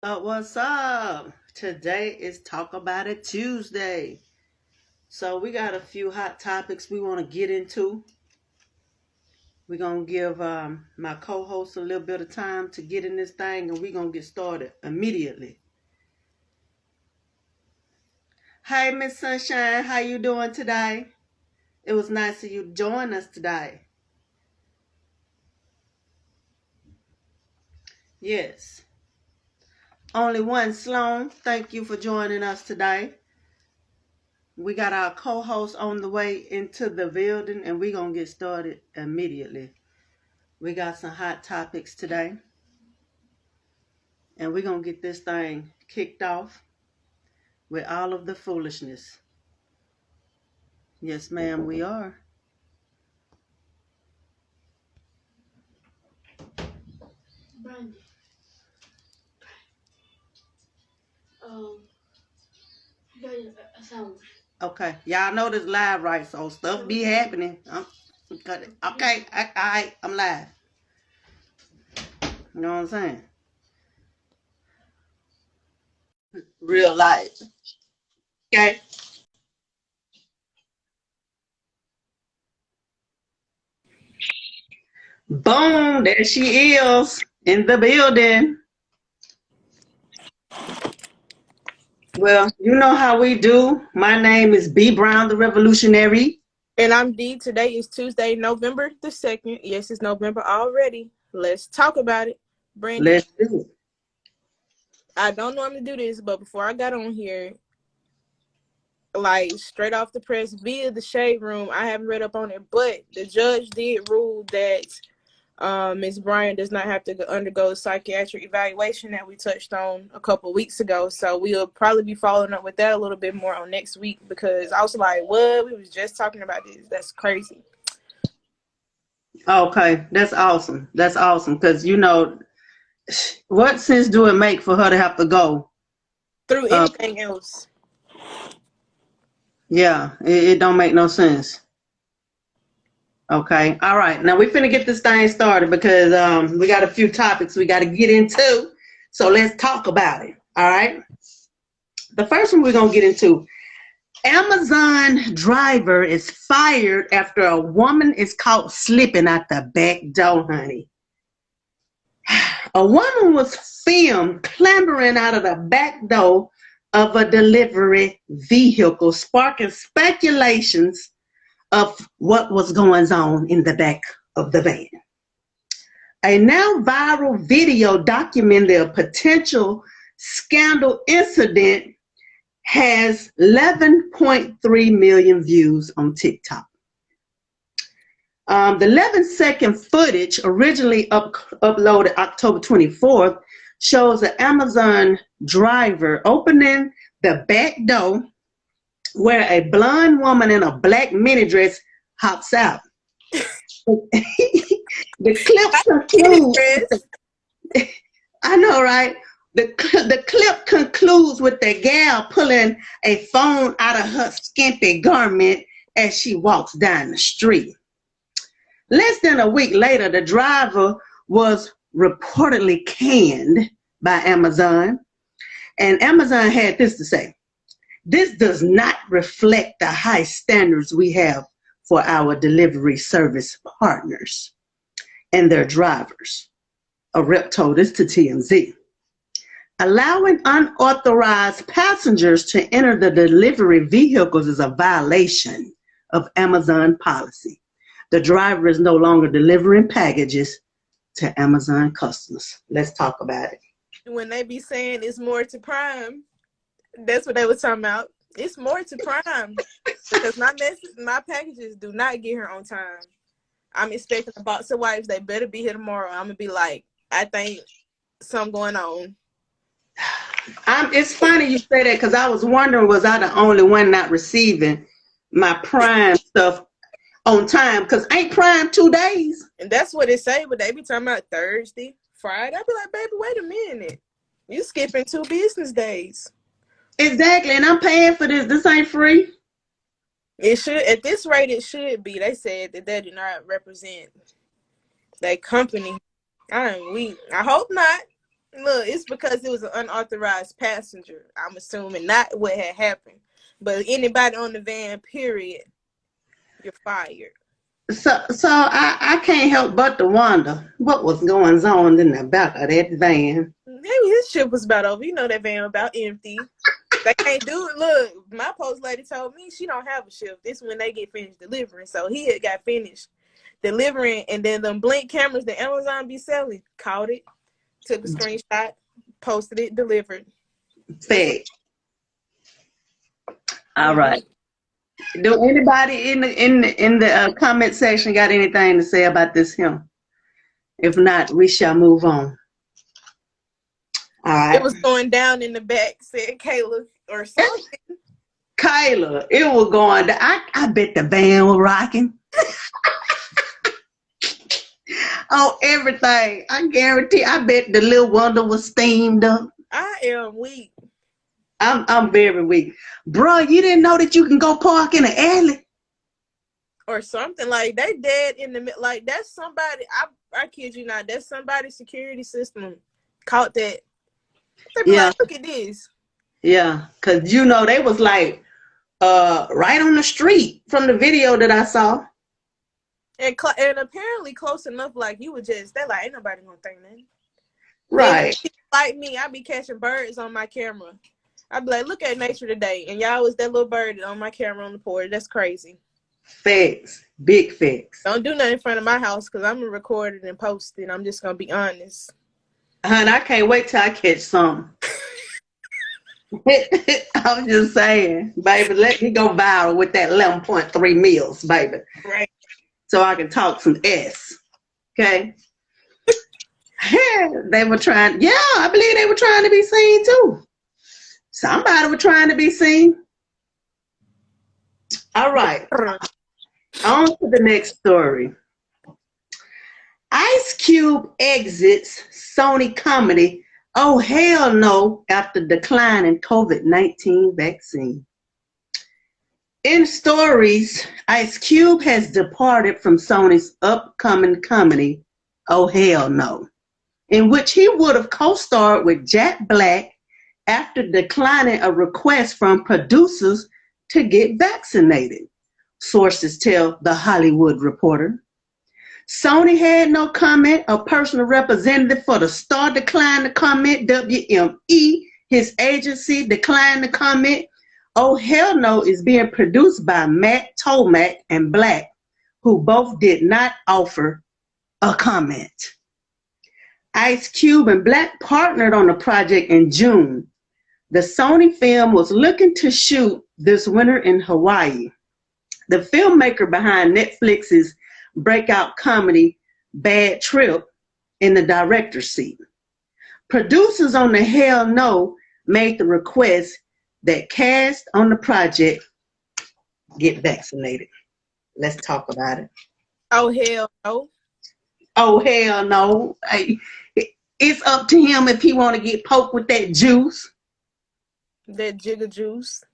What's up? Today is Talk About It Tuesday. So we got a few hot topics we want to get into. We're going to give my co-host a little bit of time to get in this thing, and we're going to get started immediately. Hey, Miss Sunshine, how you doing today? It was nice of you to join us today. Yes. Only one Sloan, thank you for joining us today. We got our co-host on the way into the building, and we're going to get started immediately. We got some hot topics today, and we're going to get this thing kicked off with all of the foolishness. Yes, ma'am, we are. Brandy. You got a sandwich. Okay, y'all know this live, right? So stuff be happening. Okay, all right, I'm live. You know what I'm saying? Real life. Okay. Boom, there she is in the building. Well, you know how we do. My name is B. Brown, the Revolutionary. And I'm D. Today is Tuesday, November the 2nd. Yes, it's November already. Let's talk about it. Brandy, Let's do it. I don't normally do this, but before I got on here, like straight off the press via the Shade Room, I haven't read up on it, but the judge did rule that Ms. Bryan does not have to undergo psychiatric evaluation that we touched on a couple weeks ago. So we'll probably be following up with that a little bit more on next week, because I was like, what? We was just talking about this. That's crazy. Okay, that's awesome. That's awesome because what sense do it make for her to have to go Through anything else. Yeah, it don't make no sense. Okay, all right. Now we finna get this thing started because we got a few topics we got to get into. So let's talk about it. All right. The first one we're gonna get into: Amazon driver is fired after a woman is caught slipping out the back door, honey. A woman was filmed clambering out of the back door of a delivery vehicle, sparking speculations of what was going on in the back of the van. A now viral video documenting a potential scandal incident has 11.3 million views on TikTok. The 11-second footage, originally uploaded October 24th, shows an Amazon driver opening the back door where a blonde woman in a black mini dress hops out. The clip concludes. I know, right? The clip concludes with the gal pulling a phone out of her skimpy garment as she walks down the street. Less than a week later, the driver was reportedly canned by Amazon, and Amazon had this to say: "This does not reflect the high standards we have for our delivery service partners and their drivers." A rep told this to TMZ. Allowing unauthorized passengers to enter the delivery vehicles is a violation of Amazon policy. The driver is no longer delivering packages to Amazon customers. Let's talk about it. When they be saying it's more to Prime, that's what they were talking about. It's more to Prime because my packages do not get here on time. I'm expecting a box of wipes. They better be here tomorrow. I'm gonna be like, I think something going on. It's funny you say that because I was wondering, was I the only one not receiving my Prime stuff on time? Because ain't Prime 2 days? And that's what it say, but they be talking about Thursday, Friday. I be like, baby, wait a minute. You skipping 2 business days. Exactly, and I'm paying for this. This ain't free. It should, at this rate, it should be. They said that they do not represent that company. I hope not. Look, it's because it was an unauthorized passenger. I'm assuming not what had happened. But anybody on the van, period, you're fired. So I can't help but to wonder what was going on in the back of that van. Maybe his shift was about over. You know that van about empty. They can't do it. Look, my post lady told me she don't have a shift. This when they get finished delivering. So he had got finished delivering, and then them blink cameras that Amazon be selling, caught it, took a screenshot, posted it, delivered. Fact. All right. Do anybody in the comment section got anything to say about this him? If not, we shall move on. All right. It was going down in the back, said Kayla or something. Kayla, it was going down. I bet the van was rocking. Oh, everything. I guarantee. I bet the little wonder was steamed up. I am weak. I'm very weak. Bro, you didn't know that you can go park in an alley? Or something like they dead in the middle. Like that's somebody. I kid you not. That's somebody's security system caught that. They be like, look at this. Yeah, cause you know they was like right on the street from the video that I saw. And apparently close enough. Like you would just. They like ain't nobody gonna think that. Right. Like me, I be catching birds on my camera. I be like, look at nature today, and y'all was that little bird on my camera on the porch. That's crazy. Facts, big facts. Don't do nothing in front of my house because I'm gonna record it and post it. I'm just gonna be honest. Hun, I can't wait till I catch some. I'm just saying, baby, let me go viral with that 11.3 mils, baby. Right. So I can talk some S. Okay. They were trying. Yeah, I believe they were trying to be seen too. Somebody was trying to be seen. All right. On to the next story. IceCube exits Sony comedy. Oh, hell no, after declining COVID-19 vaccine. In stories, IceCube has departed from Sony's upcoming comedy, Oh, Hell No, in which he would have co-starred with Jack Black after declining a request from producers to get vaccinated, sources tell The Hollywood Reporter. Sony had no comment. A personal representative for the star declined to comment. WME, his agency, declined to comment. Oh, Hell No is being produced by Matt Tomac and Black, who both did not offer a comment. IceCube and Black partnered on the project in June. The Sony film was looking to shoot this winter in Hawaii. The filmmaker behind Netflix's breakout comedy Bad Trip in the director's seat. Producers on the Hell No made the request that cast on the project get vaccinated. Let's talk about it. Oh, hell no. Oh, hell no. Hey, it's up to him if he want to get poked with that juice. That jigger juice.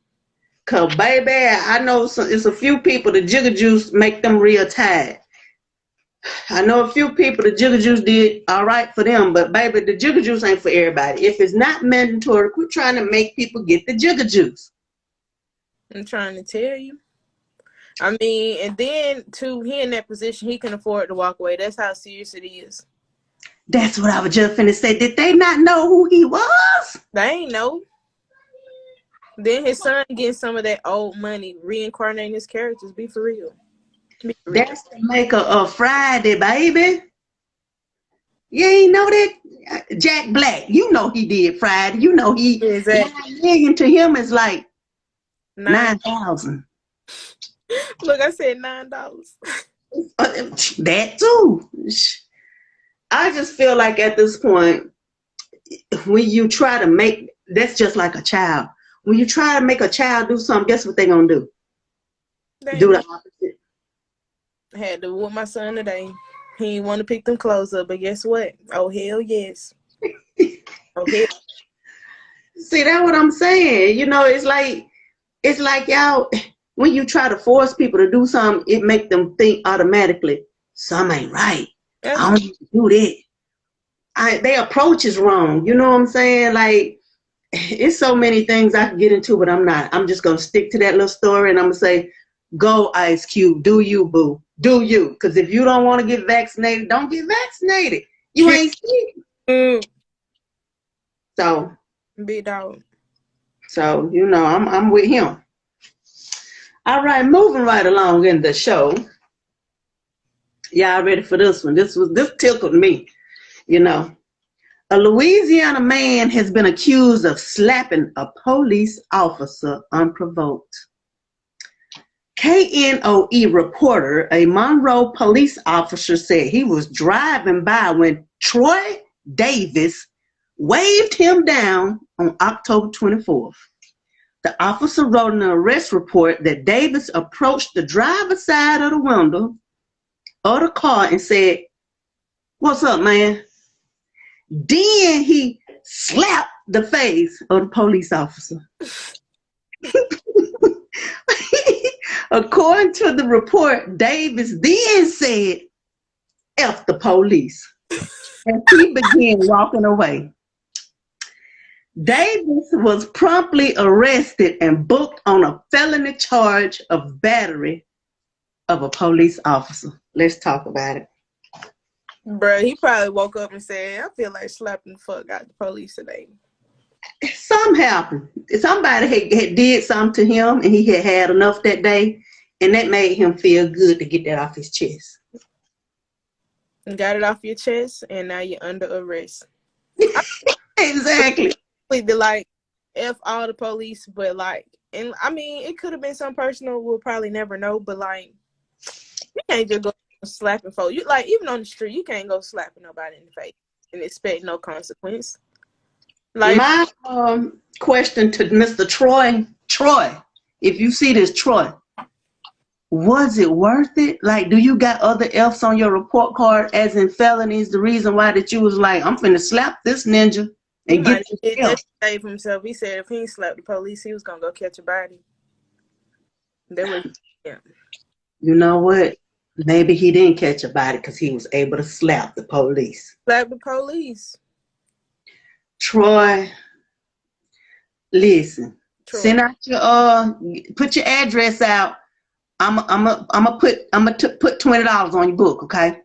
Cause baby, I know it's a few people the jigger juice make them real tired. I know a few people the jigger juice did all right for them, but baby, the jigger juice ain't for everybody. If it's not mandatory, quit trying to make people get the jigger juice. I'm trying to tell you. I mean, and then too, he in that position, he can afford to walk away. That's how serious it is. That's what I was just finna say. Did they not know who he was? They ain't know. Then his son getting some of that old money, reincarnating his characters. Be for real. That's the maker of Friday, baby. You ain't know that? Jack Black, you know he did Friday. You know he, exactly. 9 million to him is like 9,000. Look, I said $9. That too. I just feel like at this point, when you try to make, that's just like a child. When you try to make a child do something, guess what they're going to do? Do the opposite. I had to with my son today. He didn't want to pick them clothes up, but guess what? Oh, hell yes. Oh, hell. See, that's what I'm saying. You know, it's like y'all, when you try to force people to do something, it make them think automatically, something ain't right. I don't need to do that. their approach is wrong. You know what I'm saying? Like, it's so many things I can get into, but I'm not. I'm just gonna stick to that little story, and I'm gonna say, go IceCube, do you, boo, do you? Because if you don't want to get vaccinated, don't get vaccinated. You ain't sick. So, big dog. So you know, I'm with him. All right, moving right along in the show. Y'all ready for this one? This tickled me. You know, a Louisiana man has been accused of slapping a police officer unprovoked. KNOE reporter, a Monroe police officer, said he was driving by when Troy Davis waved him down on October 24th. The officer wrote in an arrest report that Davis approached the driver's side of the window of the car and said, "What's up, man?" Then he slapped the face of the police officer. According to the report, Davis then said, "F the police," and he began walking away. Davis was promptly arrested and booked on a felony charge of battery of a police officer. Let's talk about it. Bruh, he probably woke up and said, I feel like slapping the fuck out the police today. Something happened. Somebody had did something to him, and he had enough that day, and that made him feel good to get that off his chest. You got it off your chest, and now you're under arrest. Exactly. To like F all the police, but like, and I mean, it could have been some personal. We'll probably never know, but like, you can't just go slapping folks. You like, even on the street, you can't go slapping nobody in the face and expect no consequence. Like, my question to Mr. Troy, if you see this, Troy, was it worth it? Like, do you got other F's on your report card, as in felonies? The reason why that you was like, I'm finna slap this ninja and get that save himself. He said if he ain't slapped the police, he was gonna go catch a body. That was, yeah. You know what? Maybe he didn't catch a body because he was able to slap the police. Slap the police. Troy, listen. Troy. Send out your put your address out. I'm put $20 on your book, okay?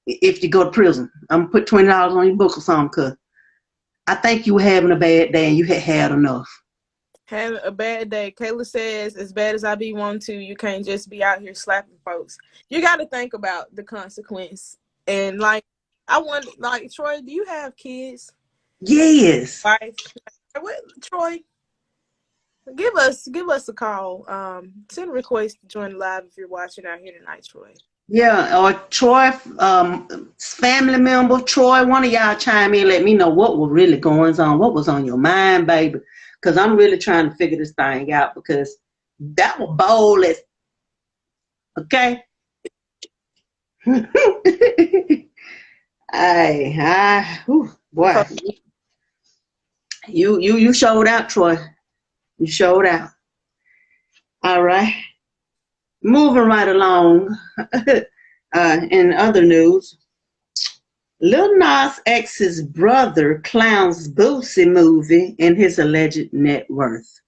If you go to prison, I'm gonna put $20 on your book or something, cause I think you were having a bad day and you had enough. Having a bad day. Kayla says, as bad as I be wanting to, you can't just be out here slapping folks. You got to think about the consequence. And like, I wonder, like, Troy, do you have kids? Yes. Wife? What, Troy? Give us a call. Send a request to join live if you're watching out here tonight, Troy. Yeah, or Troy, family member, Troy, one of y'all chime in, let me know what was really going on, what was on your mind, baby. Because I'm really trying to figure this thing out, because that was bold as, okay? Boy. You showed out, Troy. You showed out. All right. Moving right along, in other news, Lil Nas X's brother clowns Boosie movie and his alleged net worth.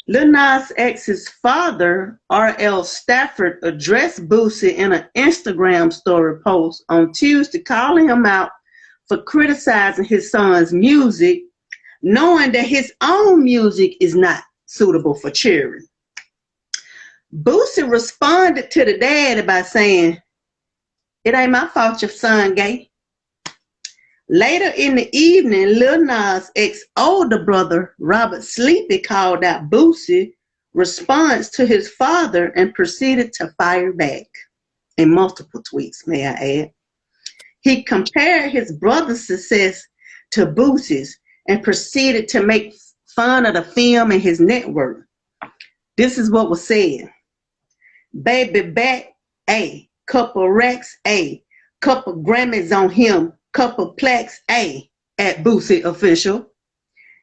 Lil Nas X's father, R.L. Stafford, addressed Boosie in an Instagram story post on Tuesday, calling him out for criticizing his son's music, knowing that his own music is not suitable for children. Boosie responded to the daddy by saying, "It ain't my fault your son gay." Later in the evening, Lil Nas X's older brother, Robert Sleepy, called out Boosie response to his father and proceeded to fire back in multiple tweets, may I add. He compared his brother's success to Boosie's and proceeded to make fun of the film and his network. This is what was said. "Baby back, A. Couple racks, A. Couple Grammys on him, couple plaques, A. At Boosie official.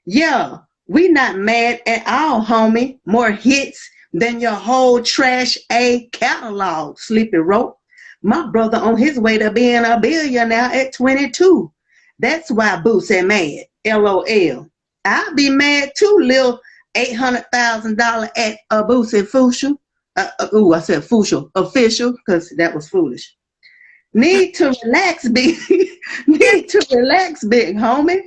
Yeah, we not mad at all, homie. More hits than your whole trash A catalog," Sleepy wrote. My brother on his way to being a billionaire at 22. That's why Boosie mad. LOL. I'll be mad too, lil $800,000 at a Boosie official. I said official, because that was foolish. Need to relax, big. Need to relax, big homie.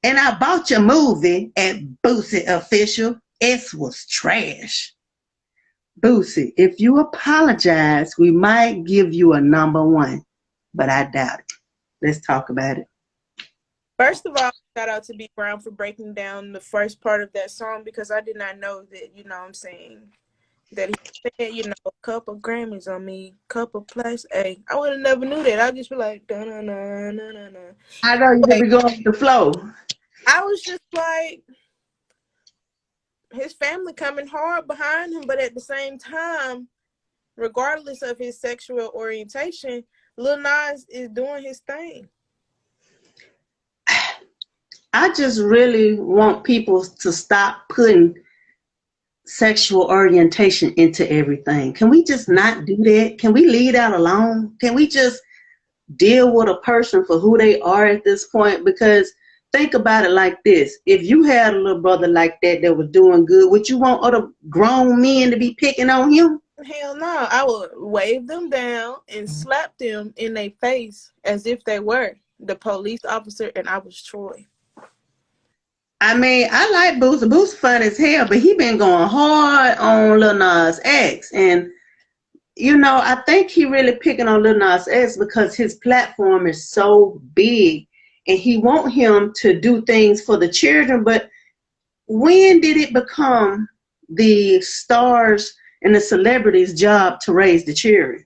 And I bought your movie at Boosie official. S was trash. Boosie, if you apologize, we might give you a #1, but I doubt it. Let's talk about it. First of all, shout out to B Brown for breaking down the first part of that song, because I did not know that, you know what I'm saying, that he said, you know, a couple Grammys on me, couple plus A. I would have never knew that. I'd just be like, da-na-na-na-na-na. I know you could be going with the flow. I was just like, his family coming hard behind him, but at the same time, regardless of his sexual orientation, Lil Nas is doing his thing. I just really want people to stop putting sexual orientation into everything. Can we just not do that? Can we leave that alone? Can we just deal with a person for who they are at this point? Because think about it like this. If you had a little brother like that that was doing good, would you want other grown men to be picking on him? Hell no. I would wave them down and slap them in their face as if they were the police officer and I was Troy. I mean, I like Boosie. Boosie fun as hell, but he been going hard on Lil Nas X. And, you know, I think he really picking on Lil Nas X because his platform is so big and he want him to do things for the children. But when did it become the stars and the celebrities' job to raise the children?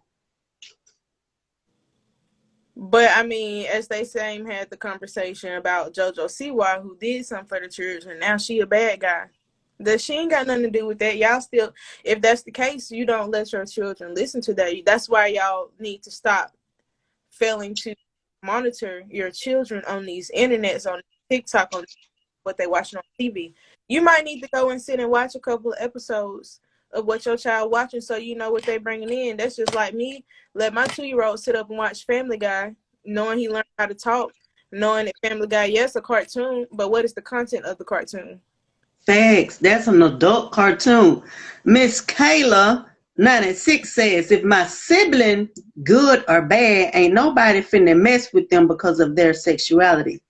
But I mean, as they same had the conversation about JoJo Siwa, who did something for the children. Now she a bad guy. That she ain't got nothing to do with that. Y'all still, if that's the case, you don't let your children listen to that. That's why y'all need to stop failing to monitor your children on these internets, on TikTok, on what they watching on TV. You might need to go and sit and watch a couple of episodes of what your child watching so you know what they bringing in. That's just like me. Let my 2-year-old sit up and watch Family Guy, knowing he learned how to talk, knowing that Family Guy, yes, a cartoon, but what is the content of the cartoon? Facts. That's an adult cartoon. Miss Kayla 96 says, if my sibling good or bad, ain't nobody finna mess with them because of their sexuality.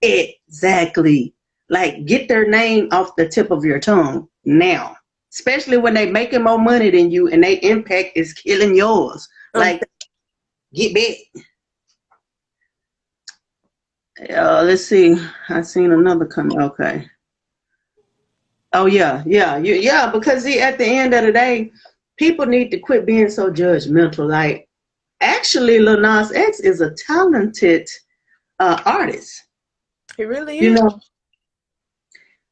Exactly. Like, get their name off the tip of your tongue now. Especially when they making more money than you and their impact is killing yours. Like, get back. Let's see. I seen another comment. Okay. Oh, yeah. Because, see, at the end of the day, people need to quit being so judgmental. Like, actually, Lil Nas X is a talented artist. He really is. You know?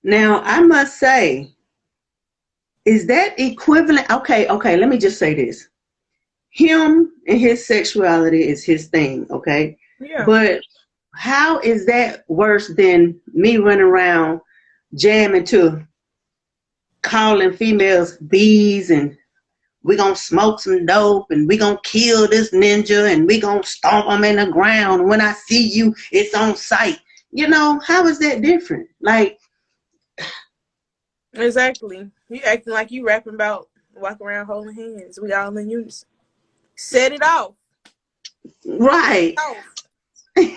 Now, I must say, is that equivalent? Okay, let me just say this. Him and his sexuality is his thing, okay? Yeah. But how is that worse than me running around jamming to calling females bees and we gonna smoke some dope and we gonna kill this ninja and we gonna stomp them in the ground. When I see you, it's on sight. You know, how is that different? Like, exactly. You acting like you rapping about walking around holding hands. We all in unison. Set it off. right. Set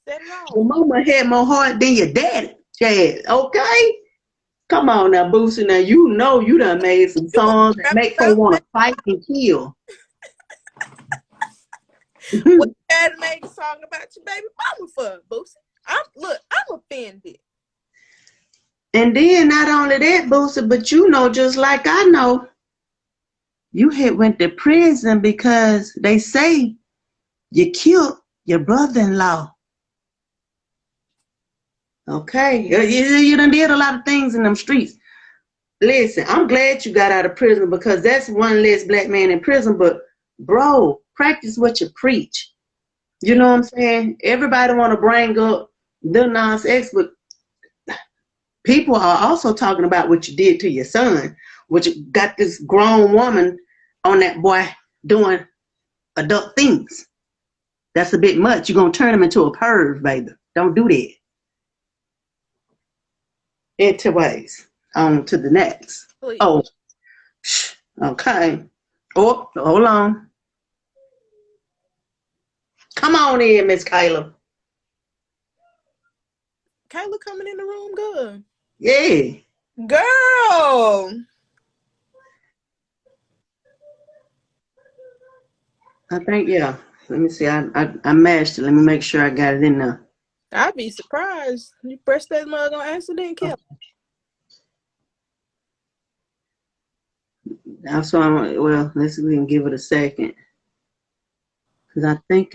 it off. Your mama had more heart than your daddy, Chad. Okay? Come on now, Boosie. Now, you know you done made some songs that make her want to fight and kill. What you had to make a song about your baby mama for, Boosie? I'm offended. And then not only that, Boosie, but you know, just like I know, you went to prison because they say you killed your brother-in-law. Okay, you done did a lot of things in them streets. Listen, I'm glad you got out of prison because that's one less black man in prison. But bro, practice what you preach. You know what I'm saying? Everybody want to bring up Lil Nas X, but people are also talking about what you did to your son, which got this grown woman on that boy doing adult things. That's a bit much. You're going to turn them into a perv, baby. Don't do that. Anyways, on to the next. Please. Oh, okay. Oh, hold on. Come on in, Miss Kayla. Kayla coming in the room good. Yeah. Girl. I think, yeah. Let me see. I mashed it. Let me make sure I got it in there. I'd be surprised. You pressed that mug on accident, Kelly. Also, well, let's give it a second. Because I think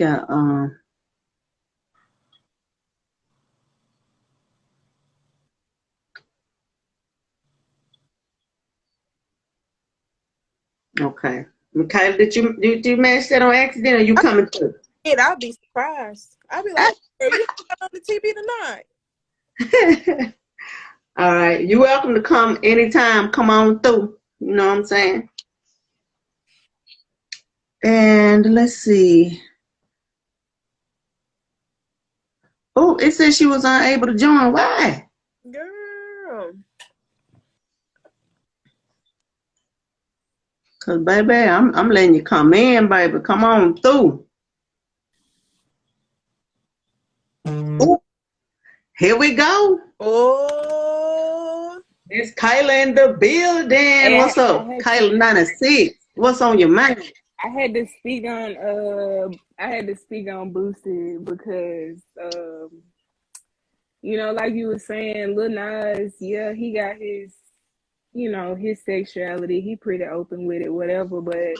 okay. Michaela, did you mash that on accident or you coming through? I'd be surprised. I'd be like, "Girl, you got on the TV tonight." All right. You're welcome to come anytime. Come on through. You know what I'm saying? And let's see. Oh, it says she was unable to join. Why? Girl. Cause baby, I'm letting you come in, baby. Come on through. Ooh, here we go. Oh. It's Kyla in the building. Hey, What's up, Kyla 96? What's on your mind? I had to speak on Boosie because you know, like you were saying, Lil Nas, yeah, he got his, you know, his sexuality. He pretty open with it, whatever. But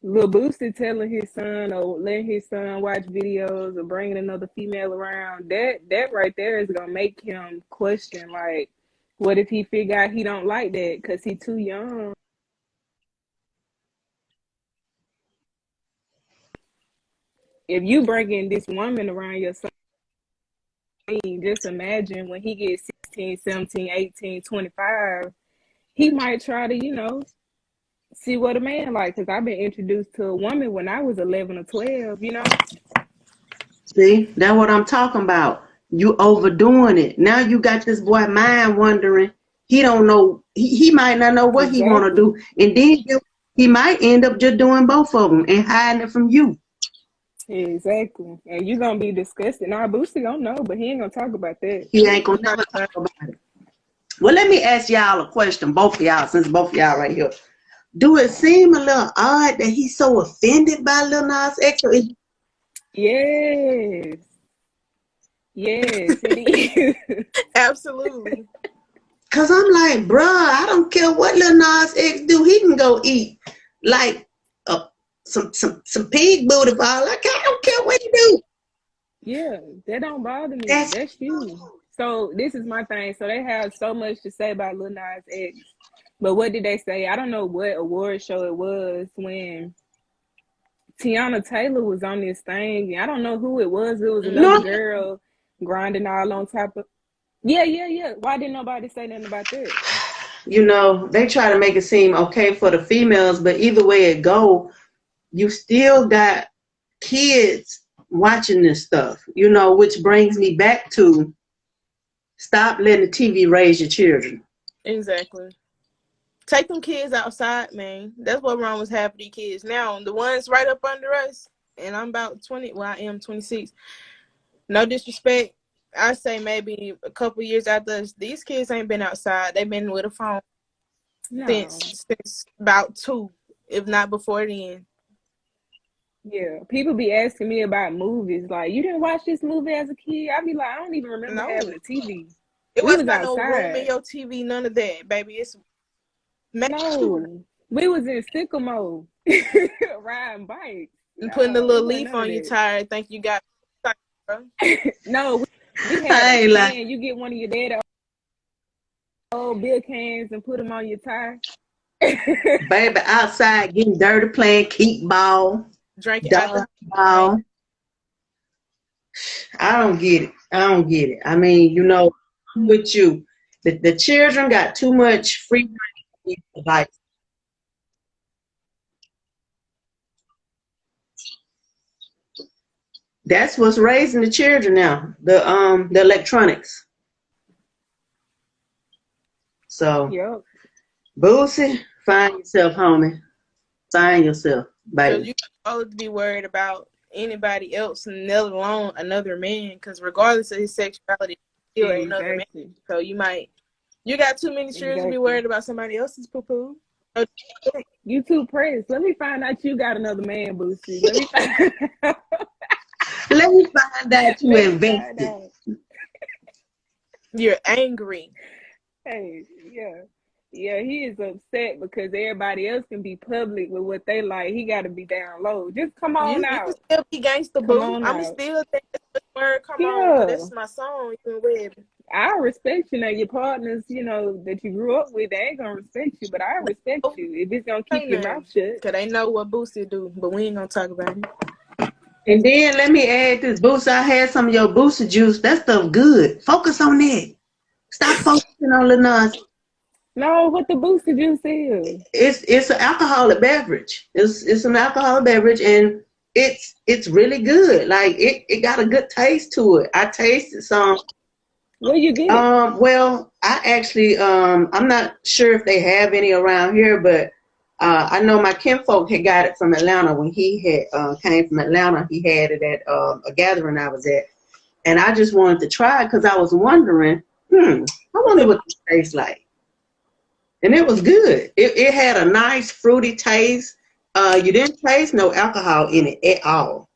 Lil Boosie telling his son or letting his son watch videos or bringing another female around, that right there is gonna make him question, like, what if he figure out he don't like that because he too young? If you bring in this woman around your son, just imagine when he gets 16, 17, 18, 25, he might try to, you know, see what a man like. Because I've been introduced to a woman when I was 11 or 12, you know. See, that's what I'm talking about. You overdoing it. Now you got this boy mind wondering. He don't know. He might not know what he want to do. And then he might end up just doing both of them and hiding it from you. Exactly. And you're going to be disgusted. Now, Boosie don't know, but he ain't going to talk about that. He ain't going to never talk about it. Well, let me ask y'all a question, both of y'all, since both of y'all right here. Do it seem a little odd that he's so offended by Lil Nas X? Yes. Yes, it is. Absolutely. Cause I'm like, bruh, I don't care what Lil Nas X do. He can go eat like some pig booty ball. Like, I don't care what he do. Yeah, that don't bother me. That's you. So this is my thing. So they have so much to say about Lil Nas X. But what did they say? I don't know what award show it was when Tiana Taylor was on this thing. I don't know who it was. It was another girl grinding all on top of. Yeah. Why didn't nobody say nothing about that? You know, they try to make it seem okay for the females, but either way it go, you still got kids watching this stuff, you know, which brings me back to stop letting the TV raise your children. Exactly. Take them kids outside, man. That's what wrong with half of these kids. Now, the ones right up under us, and I'm about 20, well, I am 26. No disrespect. I say maybe a couple years after us, these kids ain't been outside. They've been with a phone since about 2, if not before then. Yeah, people be asking me about movies. Like, you didn't watch this movie as a kid? I be like, I don't even remember having a TV. It wasn't got no room in your TV, none of that, baby. It's we was in sickle mode, riding bikes. And putting a little leaf on your tire. Think you got no, we had a can. You get one of your daddy old beer cans and put them on your tire. Baby, outside getting dirty, playing kickball, drinking dodgeball. I don't get it. I mean, you know, I'm with you. The children got too much free time. Like, That's what's raising the children now. The electronics. So, Yep. Boosie, find yourself, homie. Find yourself, So baby. you supposed to be worried about anybody else, let alone another man, because regardless of his sexuality, he still another man. Exactly. So you got too many children to be worried about somebody else's poo-poo. You too pressed. Let me find out you got another man, Boosie. Let me find out. Let me find out you Let me find invested. out. You're angry. Hey, yeah. Yeah, he is upset because everybody else can be public with what they like. He got to be down low. Just come on You can out. still be gangsta, Come boo. on I'm out. still think this word come on, Yeah. because that's my song. You can web. I respect you. Now, your partners, you know, that you grew up with, they ain't going to respect you, but I respect you. If it's going to keep your mouth shut. Because they know what Boosie do, but we ain't going to talk about it. And then let me add this, Boosie. I had some of your Boosie juice. That stuff good. Focus on that. Stop focusing on Lil Nas. No, what the Boosie juice is? It's an alcoholic beverage. It's an alcoholic beverage, and it's really good. Like it got a good taste to it. I tasted some. Where you get it? Well, I actually I'm not sure if they have any around here, but I know my kinfolk had got it from Atlanta when he had came from Atlanta. He had it at a gathering I was at, and I just wanted to try it because I was wondering, I wonder what it tastes like. And it was good. It had a nice fruity taste. You didn't taste no alcohol in it at all.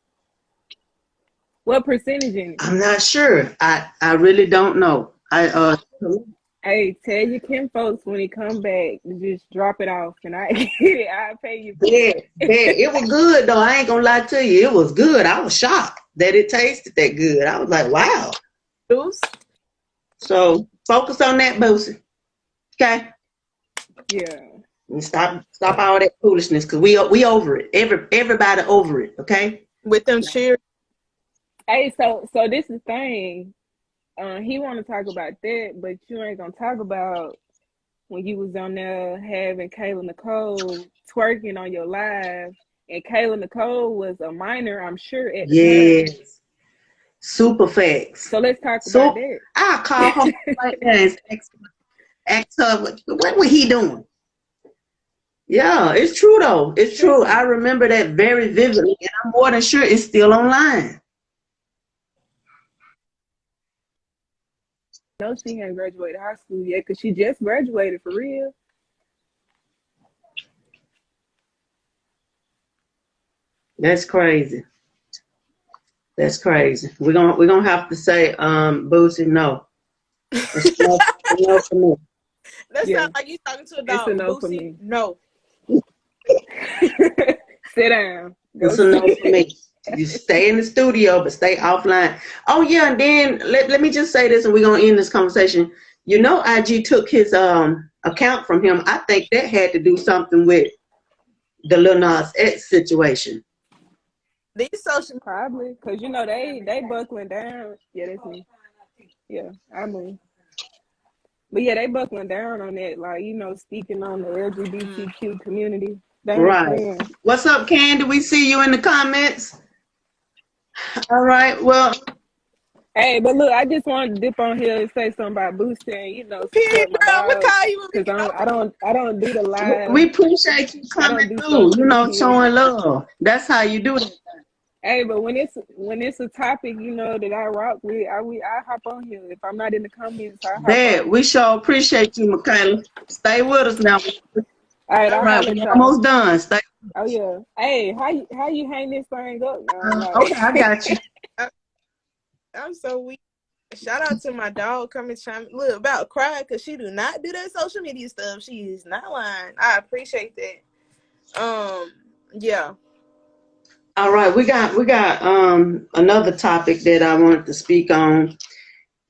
What percentage in it? I'm not sure. I really don't know. Hey, tell your Kim folks when he come back to just drop it off, and I get it. I'll pay you for it. It was good though. I ain't gonna lie to you. It was good. I was shocked that it tasted that good. I was like, wow. So focus on that, Boosie. Okay. Yeah. And stop all that foolishness, because we over it. Everybody over it. Okay. With them cheers. Hey, so this is the thing. He want to talk about that, but you ain't gonna talk about when you was on there having Kayla Nicole twerking on your live, and Kayla Nicole was a minor, I'm sure, at the time. Super facts. So let's talk about that. I'll call her right now and ask her what was he doing. Yeah, it's true though. It's true. I remember that very vividly, and I'm more than sure it's still online. No, she ain't graduated high school yet, because she just graduated for real. That's crazy. That's crazy. We're gonna have to say, Boosie, no. It's no for me. That sounds like you talking to a dog. It's a no Boosie, for me. No. Sit down. It's a no for me. You stay in the studio, but stay offline. Oh yeah, and then let me just say this, and we're gonna end this conversation. You know, IG took his account from him. I think that had to do something with the Lil Nas X situation. These social Probably, because you know they buckling down. Yeah, that's me. Yeah, I mean. But yeah, they buckling down on that, like, you know, speaking on the LGBTQ community. Right. What's up, Candy? We see you in the comments. All right. Well. Hey, but look, I just wanted to dip on here and say something about Boosie and, you know, support my dog. Because I don't do the live. We appreciate you coming through, you know, showing love. That's how you do it. Hey, but when it's a topic, you know, that I rock with, I hop on here. If I'm not in the comments, I hop on. We sure appreciate you, Michaela. Stay with us now. All right, we're almost done. Stay. Oh yeah. Hey, how you hang this thing up now? Okay, I got you. I'm so weak. Shout out to my dog coming chime look about cry, because she do not do that social media stuff. She is not lying. I appreciate that. Yeah. All right, we got another topic that I wanted to speak on,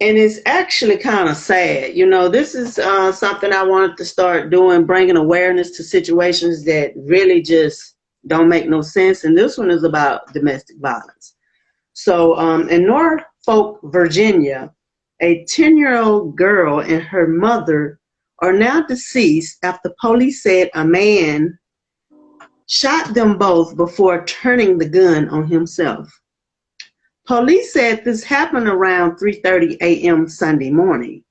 and it's actually kind of sad. You know, this is something I wanted to start doing, bringing awareness to situations that really just don't make no sense. And this one is about domestic violence. So in Norfolk, Virginia, a 10-year-old girl and her mother are now deceased after police said a man shot them both before turning the gun on himself. Police said this happened around 3:30 a.m. Sunday morning.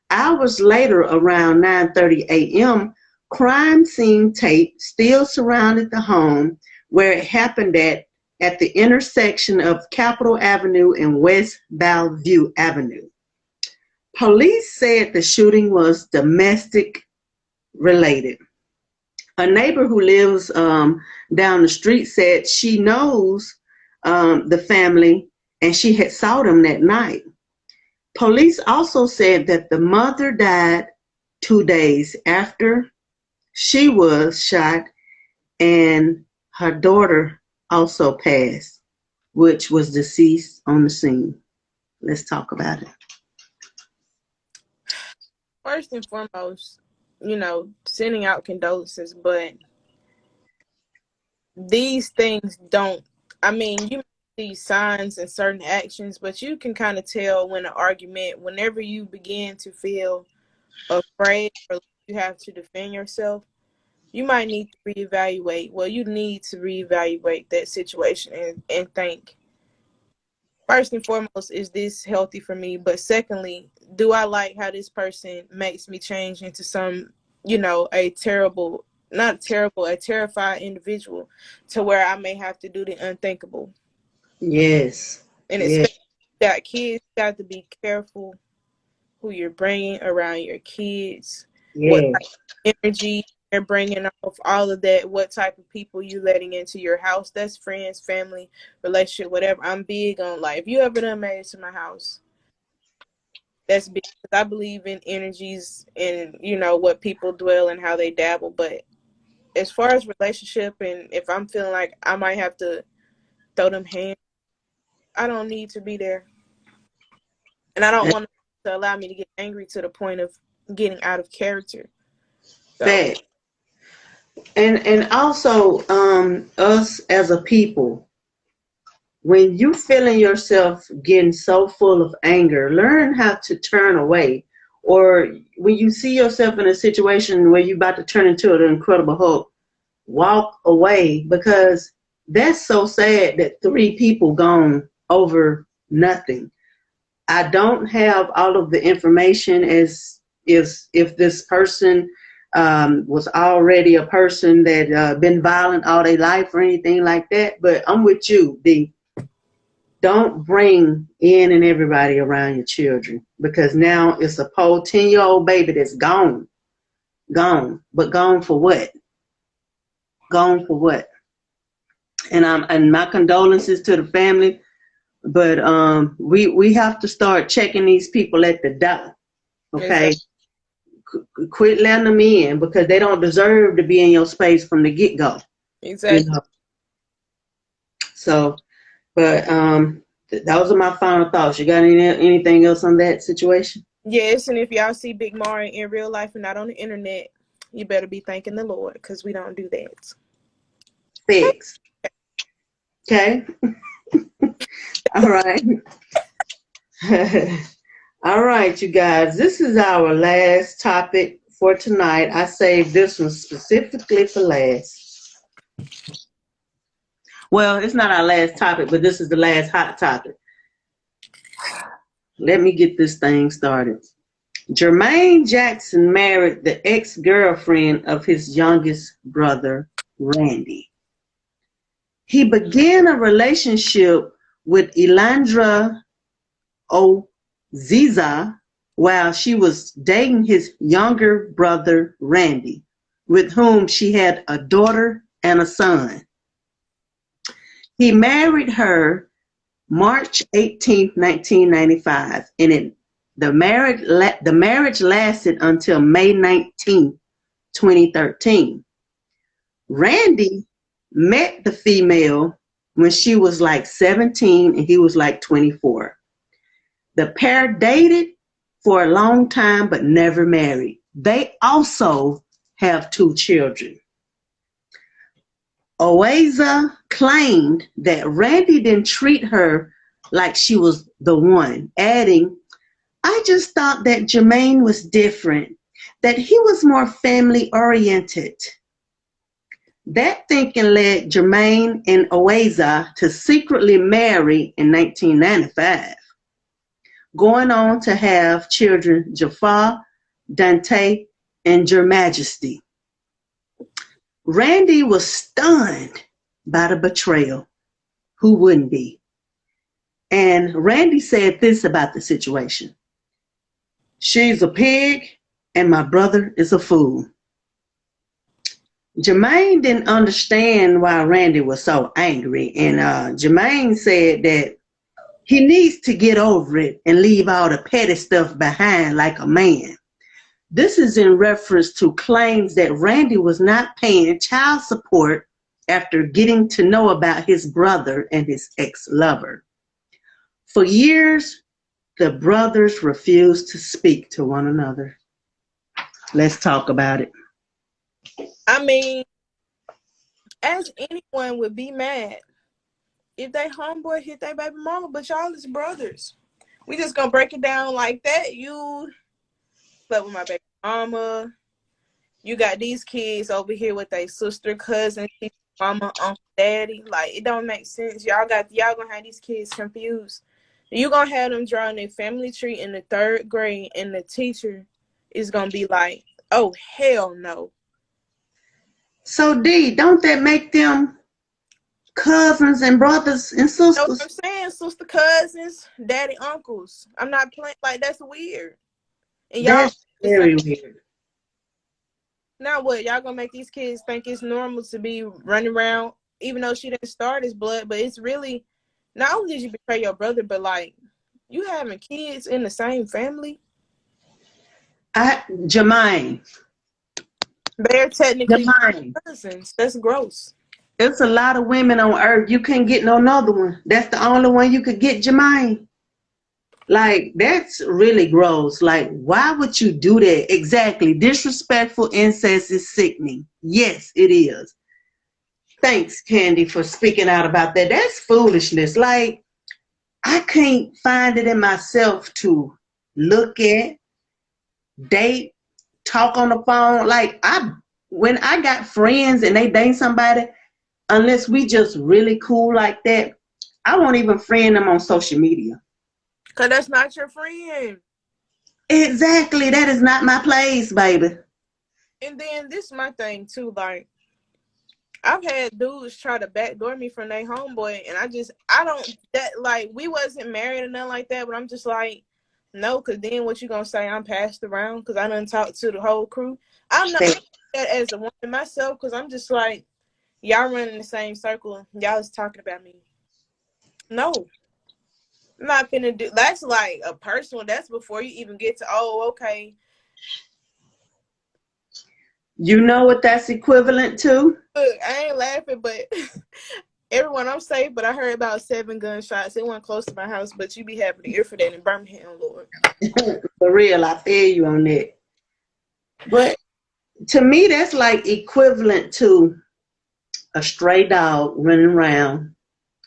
Hours later, around 9:30 a.m., crime scene tape still surrounded the home where it happened at the intersection of Capitol Avenue and West Bellevue Avenue. Police said the shooting was domestic related. A neighbor who lives down the street said she knows the family and she had saw them that night. Police also said that the mother died 2 days after she was shot, and her daughter also passed, which was deceased on the scene. Let's talk about it. First and foremost, sending out condolences, but these things don't, you see signs and certain actions, but you can kind of tell when an argument, whenever you begin to feel afraid or you have to defend yourself, you might need to reevaluate. Well, you need to reevaluate that situation and think, first and foremost, is this healthy for me? But secondly, do I like how this person makes me change into some, a terrified individual to where I may have to do the unthinkable. Yes. And especially got kids, you got to be careful who you're bringing around your kids, what type of energy they're bringing off, all of that, what type of people you letting into your house. That's friends, family, relationship, whatever. I'm big on, like, if you ever done made it to my house, that's big, because I believe in energies and, what people dwell and how they dabble. But as far as relationship, and if I'm feeling like I might have to throw them hands, I don't need to be there. And I don't want to allow me to get angry to the point of getting out of character. So. And also, us as a people, when you feeling yourself getting so full of anger, learn how to turn away. Or when you see yourself in a situation where you're about to turn into an Incredible Hulk, walk away, because that's so sad that 3 people gone over nothing. I don't have all of the information as if this person was already a person that been violent all their life or anything like that. But I'm with you, D. Don't bring in and everybody around your children, because now it's a whole 10-year-old baby that's gone. But gone for what? Gone for what? And my condolences to the family. But we have to start checking these people at the door. Okay? Exactly. Quit letting them in, because they don't deserve to be in your space from the get-go. Exactly. So, but those are my final thoughts. You got anything else on that situation? Yes, and if y'all see Big Mari in real life and not on the internet, you better be thanking the Lord, because we don't do that. Fix. Okay. All right. All right, you guys. This is our last topic for tonight. I saved this one specifically for last. Well, it's not our last topic, but this is the last hot topic. Let me get this thing started. Jermaine Jackson married the ex-girlfriend of his youngest brother, Randy. He began a relationship with Elandra Oziza while she was dating his younger brother, Randy, with whom she had a daughter and a son. He married her March 18, 1995, and the marriage lasted until May 19, 2013. Randy met the female when she was like 17 and he was like 24. The pair dated for a long time but never married. They also have 2 children. Oeza claimed that Randy didn't treat her like she was the one, adding, "I just thought that Jermaine was different, that he was more family oriented." That thinking led Jermaine and Oaza to secretly marry in 1995, going on to have children Jafar, Dante, and Your Majesty. Randy was stunned by the betrayal. Who wouldn't be? And Randy said this about the situation. She's a pig and my brother is a fool. Jermaine didn't understand why Randy was so angry. And Jermaine said that he needs to get over it and leave all the petty stuff behind like a man. This is in reference to claims that Randy was not paying child support after getting to know about his brother and his ex-lover. For years, the brothers refused to speak to one another. Let's talk about it. I mean, as anyone would be mad if they homeboy hit their baby mama, but y'all is brothers. We just gonna break it down like that. You slept with my baby mama. You got these kids over here with their sister, cousin, mama, uncle, daddy. Like, it don't make sense. Y'all gonna have these kids confused. You gonna have them drawing their family tree in the 3rd grade, and the teacher is gonna be like, "Oh hell no." So D, don't that make them cousins and brothers and sisters? You know what I'm saying? Sister, cousins, daddy, uncles. I'm not playing. Like, that's weird. And y'all, that's very weird. Now what? Y'all gonna make these kids think it's normal to be running around, even though she didn't start his blood, but it's really, not only did you betray your brother, but like, you having kids in the same family? Jermaine. They're technically cousins. That's gross. There's a lot of women on earth. You can't get no another one. That's the only one you could get, Jermaine. Like, that's really gross. Like, why would you do that? Exactly. Disrespectful incest is sickening. Yes, it is. Thanks, Candy, for speaking out about that. That's foolishness. Like, I can't find it in myself to look at, date, talk on the phone. Like, when I got friends and they date somebody, unless we just really cool like that, I won't even friend them on social media. Because that's not your friend. Exactly. That is not my place, baby. And then this is my thing, too. Like, I've had dudes try to backdoor me from their homeboy, and like, we wasn't married or nothing like that, but I'm just like, no, because then what you gonna say? I'm passed around because I done talked to the whole crew. I'm not that as a woman myself, because I'm just like, y'all running the same circle. Y'all is talking about me. No. I'm not finna do. That's like a personal. That's before you even get to, oh, okay. You know what that's equivalent to? Look, I ain't laughing, but everyone, I'm safe, but I heard about 7 gunshots. It wasn't close to my house, but you be happy to hear for that in Birmingham, Lord. For real, I feel you on that. But to me, that's like equivalent to a stray dog running around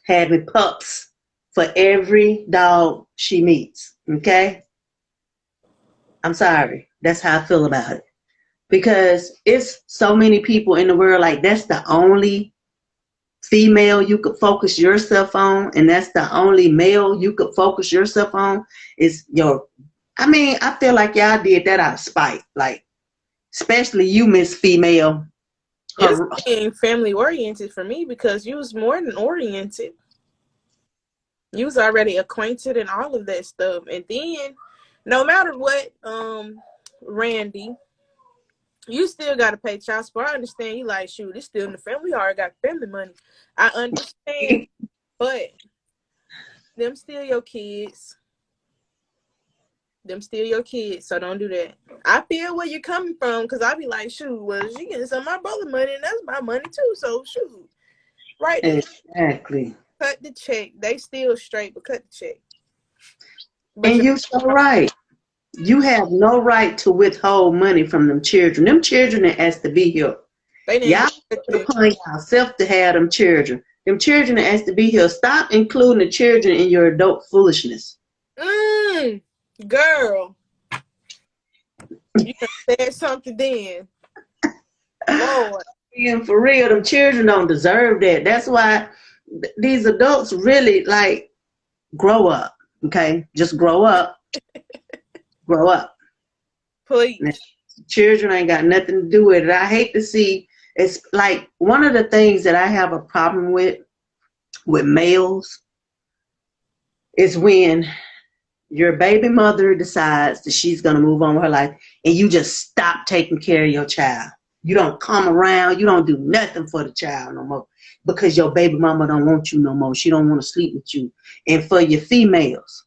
having pups for every dog she meets. Okay? I'm sorry. That's how I feel about it. Because it's so many people in the world, like, that's the only female you could focus yourself on, and that's the only male you could focus yourself on is I feel like y'all did that out of spite. Like, especially you, Miss Female. It's being family oriented for me, because you was more than oriented. You was already acquainted and all of that stuff. And then, no matter what, Randy, you still got to pay child support. I understand you like, shoot, it's still in the family. We already got family money. I understand. But them still your kids. So don't do that. I feel where you're coming from, because I be like, shoot, well, she getting some of my brother money, and that's my money too. So shoot. Right there. Exactly. Cut the check. They still straight, but cut the check. But and you're so right. You have no right to withhold money from them children. Them children that has to be here. Y'all put it upon yourself to have them children. Them children that has to be here. Stop including the children in your adult foolishness. Girl. You said something then. Lord. And for real, them children don't deserve that. That's why these adults really like grow up. Okay, just grow up. Grow up. Please. Children ain't got nothing to do with it. I hate to see. It's like one of the things that I have a problem with males is when your baby mother decides that she's going to move on with her life and you just stop taking care of your child. You don't come around. You don't do nothing for the child no more because your baby mama don't want you no more. She don't want to sleep with you. And for your females,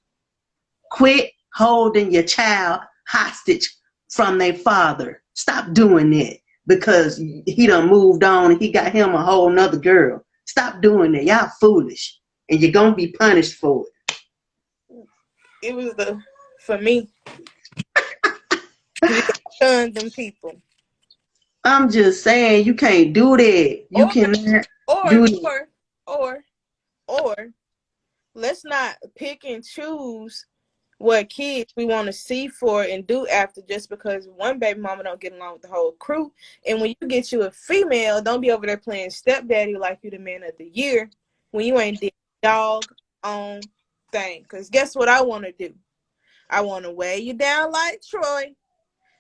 quit holding your child hostage from their father. Stop doing that because he done moved on and he got him a whole nother girl. Stop doing that. Y'all foolish and you're going to be punished for it. It was for me. You shun them people. I'm just saying you can't do that. You cannot do that. Or let's not pick and choose what kids we want to see for and do after just because one baby mama don't get along with the whole crew. And when you get you a female, don't be over there playing stepdaddy like you the man of the year when you ain't did dog on thing. Because guess what I want to do? I want to weigh you down like Troy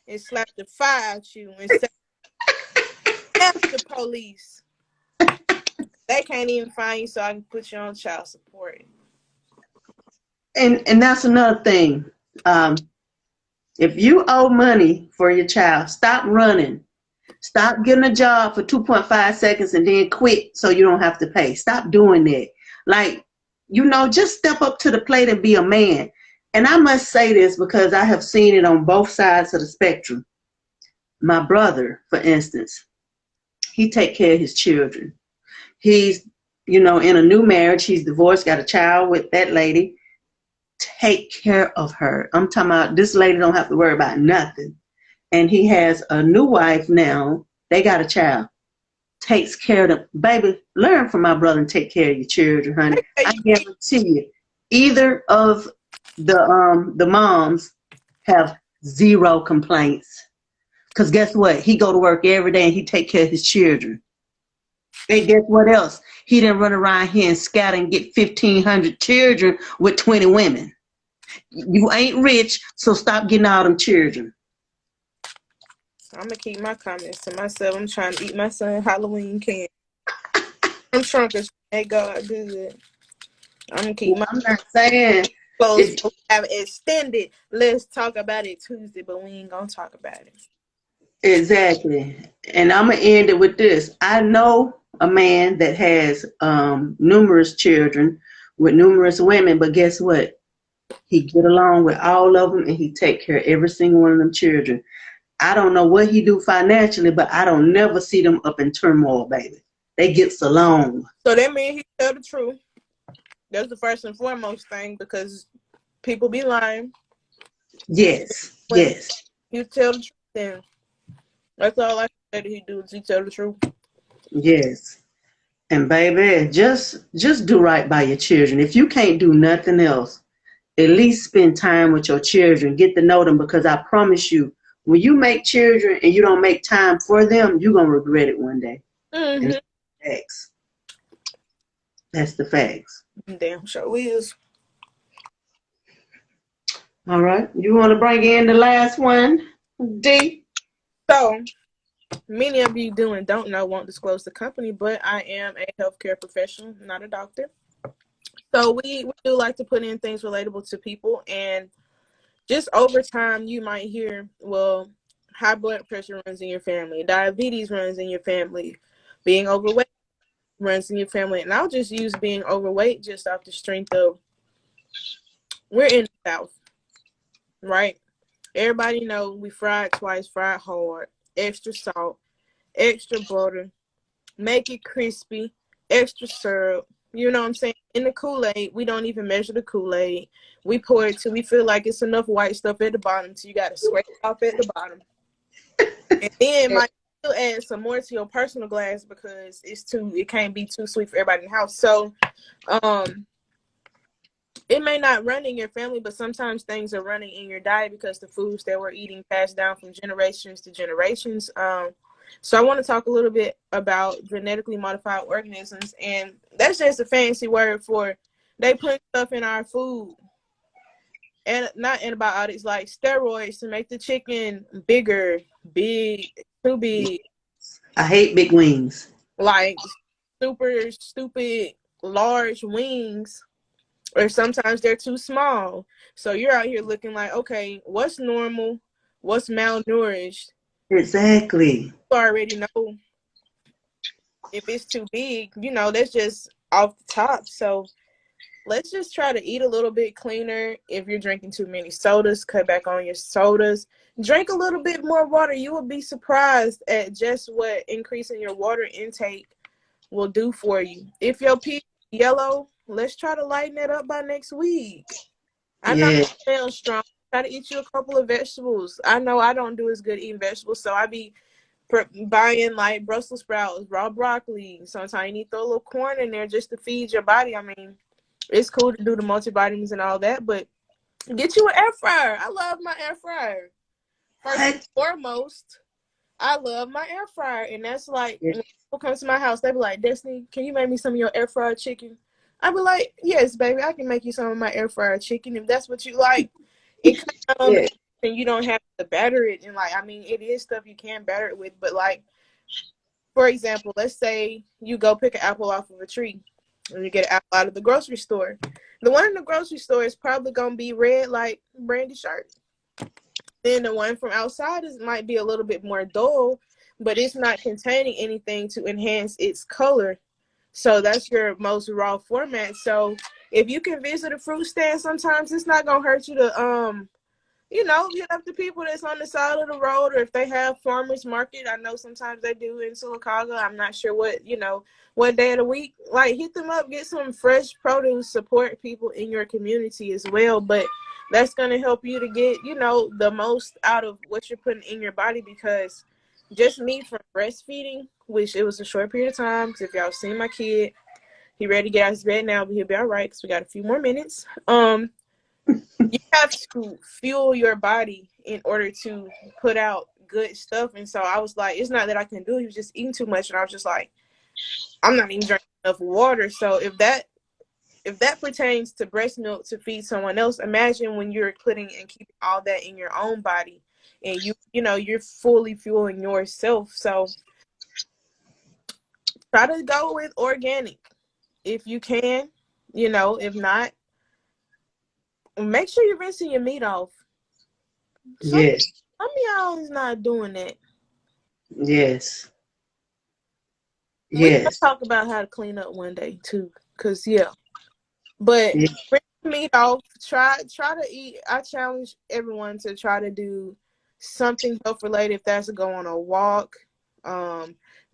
and slap the fire out you and say, F the police. They can't even find you, so I can put you on child support. And that's another thing. If you owe money for your child, stop running. Stop getting a job for 2.5 seconds and then quit so you don't have to pay. Stop doing that. Like, just step up to the plate and be a man. And I must say this because I have seen it on both sides of the spectrum. My brother, for instance, he take care of his children. He's, in a new marriage. He's divorced, got a child with that lady. Take care of her. I'm talking about this lady don't have to worry about nothing. And he has a new wife now. They got a child. Takes care of them. Baby, learn from my brother and take care of your children, honey. I guarantee you, either of the moms have zero complaints. Because guess what? He go to work every day and he take care of his children. And guess what else? He didn't run around here and scatter and get 1,500 children with 20 women. You ain't rich, so stop getting all them children. I'm going to keep my comments to myself. I'm trying to eat my son Halloween candy. I'm shrunk as thank God good. I'm going to keep my I'm not saying. Close. Have extended. Let's talk about it Tuesday, but we ain't going to talk about it. Exactly. And I'm going to end it with this. I know a man that has numerous children with numerous women, but guess what? He get along with all of them and he take care of every single one of them children. I don't know what he do financially, but I don't never see them up in turmoil, baby. They gets along. So that means he tell the truth. That's the first and foremost thing because people be lying. Yes. When yes. You tell the truth then. That's all I said he do is he tell the truth. Yes. And baby, just do right by your children. If you can't do nothing else, at least spend time with your children. Get to know them because I promise you, when you make children and you don't make time for them, you're going to regret it one day. Mm-hmm. And that's the facts. That's the facts. Damn sure is. All right. You want to bring in the last one, D? So, many of you do and don't know, won't disclose the company, but I am a healthcare professional, not a doctor. So we do like to put in things relatable to people, and just over time, you might hear, well, high blood pressure runs in your family, diabetes runs in your family, being overweight runs in your family, and I'll just use being overweight just off the strength of we're in the South, right? Everybody know we fried twice, fried hard, extra salt, extra butter, make it crispy, extra syrup. You know what I'm saying? In the Kool-Aid, we don't even measure the Kool-Aid. We pour it till we feel like it's enough white stuff at the bottom, so you got to scrape it off at the bottom. And then might still add some more to your personal glass because it can't be too sweet for everybody in the house. So it may not run in your family, but sometimes things are running in your diet because the foods that we're eating passed down from generations to generations. So I want to talk a little bit about genetically modified organisms, and that's just a fancy word for they put stuff in our food, and not antibiotics, like steroids to make the chicken bigger, big, too big, I hate big wings. like super stupid large wings, or sometimes they're too small. So you're out here looking like, okay, what's normal? What's malnourished? Exactly. You already know if it's too big, that's just off the top. So let's just try to eat a little bit cleaner. If you're drinking too many sodas, cut back on your sodas. Drink a little bit more water. You will be surprised at just what increasing your water intake will do for you. If your pee is yellow, let's try to lighten it up by next week. I know Yeah. it sounds strong. Try to eat you a couple of vegetables. I know I don't do as good eating vegetables, so I be buying like Brussels sprouts, raw broccoli. Sometimes you need to throw a little corn in there just to feed your body. I mean, it's cool to do the multivitamins and all that, but get you an air fryer. I love my air fryer. First and foremost, I love my air fryer, and that's like when people come to my house, they be like, Destiny, can you make me some of your air fryer chicken? I be like, yes, baby, I can make you some of my air fryer chicken if that's what you like. It comes on the and you don't have to batter it, and like, I mean, it is stuff you can batter it with, but like, for example, let's say you go pick an apple off of a tree and you get an apple out of the grocery store. The one in the grocery store is probably gonna be red like Brandy's shirt. Then the one from outside might be a little bit more dull, but it's not containing anything to enhance its color. So that's your most raw format. So if you can visit a fruit stand, sometimes it's not gonna hurt you to hit up the people that's on the side of the road, or if they have farmers market. I know sometimes they do in Silicaga. I'm not sure what day of the week. Like, hit them up, get some fresh produce, support people in your community as well. But that's going to help you to get, the most out of what you're putting in your body, because just me from breastfeeding, which it was a short period of time, because if y'all seen my kid, he ready to get out of his bed now, but he'll be all right because we got a few more minutes. You have to fuel your body in order to put out good stuff. And so I was like, it's not that I can do it. He was just eating too much. And I was just like, I'm not even drinking enough water. So if that pertains to breast milk to feed someone else, imagine when you're putting and keeping all that in your own body, and you're fully fueling yourself. So try to go with organic if you can. If not, make sure you're rinsing your meat off. Yes. Some of y'all is not doing that. Yes. We can Yes. talk about how to clean up one day too, cause But rinse the meat off. Try to eat. I challenge everyone to try to do something health related. If that's to go on a walk,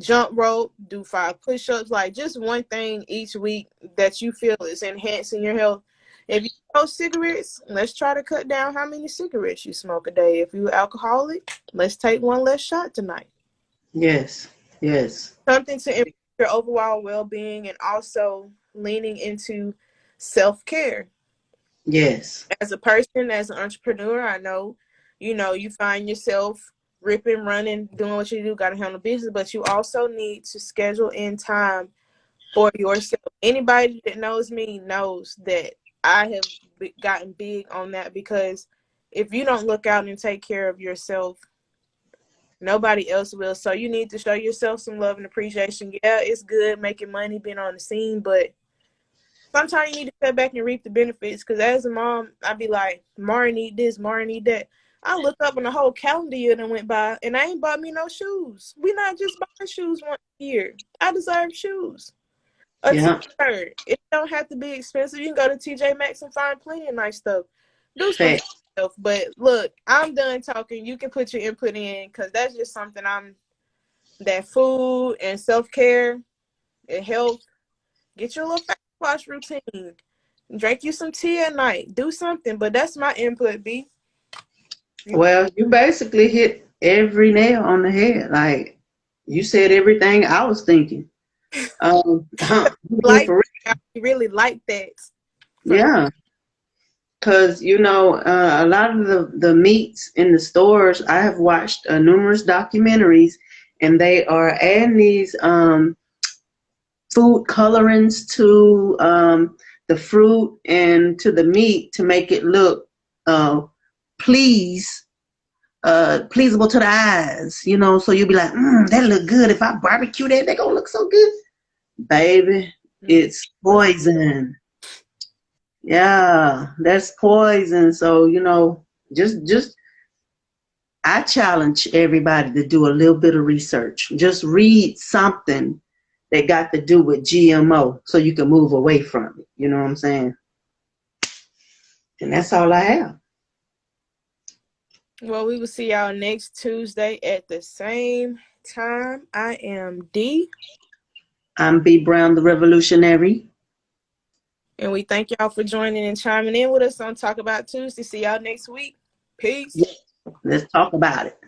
jump rope, do 5 push-ups, like just one thing each week that you feel is enhancing your health. If you smoke cigarettes, let's try to cut down how many cigarettes you smoke a day. If you're alcoholic, let's take one less shot tonight. Yes. Yes. Something to improve your overall well-being, and also leaning into self-care. Yes. As a person, as an entrepreneur, I know, you find yourself ripping, running, doing what you do, got to handle business, but you also need to schedule in time for yourself. Anybody that knows me knows that I have gotten big on that, because if you don't look out and take care of yourself, nobody else will. So you need to show yourself some love and appreciation. Yeah, it's good making money, being on the scene, but sometimes you need to step back and reap the benefits. Because as a mom, I'd be like, Mari need this, Mari need that. I look up on the whole calendar year that went by, and I ain't bought me no shoes. We not just buying shoes once a year. I deserve shoes. A t-shirt. It don't have to be expensive. You can go to TJ Maxx and find plenty of nice stuff. Do stuff. But look, I'm done talking. You can put your input in, because that's just something that food and self-care and health. Get your little face wash routine. Drink you some tea at night. Do something. But that's my input, B. Well, you basically hit every nail on the head. Like, you said everything I was thinking. Like, I really like that. Yeah. Because, a lot of the meats in the stores, I have watched numerous documentaries, and they are adding these food colorings to the fruit and to the meat to make it look pleasable to the eyes, you know, so you'll be like, that look good. If I barbecue that, they gonna look so good. Baby, it's poison. Yeah, that's poison. So, you know, just I challenge everybody to do a little bit of research. Just read something that got to do with GMO so you can move away from it. You know what I'm saying? And that's all I have. Well, we will see y'all next Tuesday at the same time. I am D. I'm B Brown, the Revolutionary. And we thank y'all for joining and chiming in with us on Talk About Tuesday. See y'all next week. Peace. Let's talk about it.